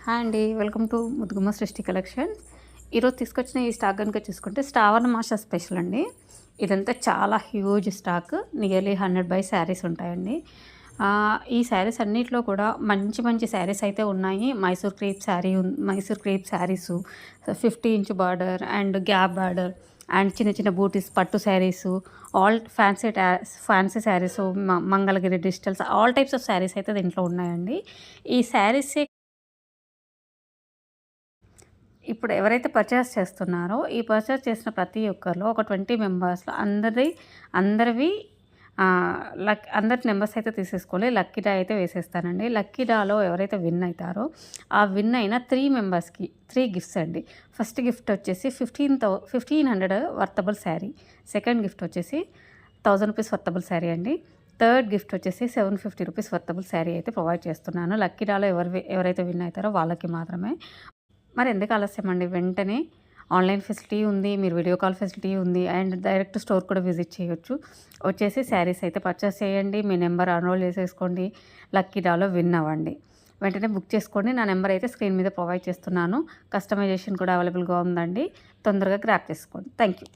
Hi అండి, welcome to ముద్దుగుమ్మ సృష్టి collection. ఈరోజు తీసుకొచ్చిన ఈ స్టాక్ కనుక చూసుకుంటే శ్రావణ మాస స్పెషల్ అండి. ఇదంతా చాలా హ్యూజ్ స్టాక్, నియర్లీ 100 శారీస్ ఉంటాయండి. ఈ శారీస్ అన్నిట్లో కూడా మంచి మంచి శారీస్ అయితే ఉన్నాయి. Mysore crepe saris, 50 inch border and gap border and చిన్న చిన్న బూటీస్ పట్టు saris, all fancy saris, Mangalagiri digitals, all types of saris అయితే దీంట్లో ఉన్నాయండి. ఈ శారీసే ఇప్పుడు ఎవరైతే పర్చేస్ చేస్తున్నారో, ఈ పర్చేస్ చేసిన ప్రతి ఒక్కరిలో ఒక 20 మెంబర్స్‌లో అందరివి అందరి నెంబర్స్ అయితే తీసేసుకోవాలి. లక్కీ డ్రా అయితే వేసేస్తానండి. లక్కీ డ్రాలో ఎవరైతే విన్ అవుతారో, ఆ విన్ అయిన 3 మెంబర్స్‌కి 3 గిఫ్ట్స్ అండి. ఫస్ట్ గిఫ్ట్ వచ్చేసి 1500 వర్తబుల్ శారీ. సెకండ్ గిఫ్ట్ వచ్చేసి 1000 రూపీస్ వర్తబుల్ శారీ అండి. థర్డ్ గిఫ్ట్ వచ్చేసి 750 రూపీస్ వర్తబుల్ శారీ అయితే ప్రొవైడ్ చేస్తున్నాను. లక్కీ డ్రాలో ఎవరైతే విన్ అవుతారో వాళ్ళకి మాత్రమే. మరి ఎందుకు ఆలస్యం అండి, వెంటనే ఆన్లైన్ ఫెసిలిటీ ఉంది, మీరు వీడియో కాల్ ఫెసిలిటీ ఉంది, అండ్ డైరెక్ట్ స్టోర్ కూడా విజిట్ చేయొచ్చు. వచ్చేసి శారీస్ అయితే పర్చేస్ చేయండి, మీ నెంబర్ ఎన్రోల్ చేసేసుకోండి, లక్కీ డ్రాలో విన్ అవ్వండి. వెంటనే బుక్ చేసుకోండి. నా నెంబర్ అయితే స్క్రీన్ మీద ప్రొవైడ్ చేస్తున్నాను. కస్టమైజేషన్ కూడా అవైలబుల్గా ఉందండి, తొందరగా గ్రాప్ చేసుకోండి. Thank you.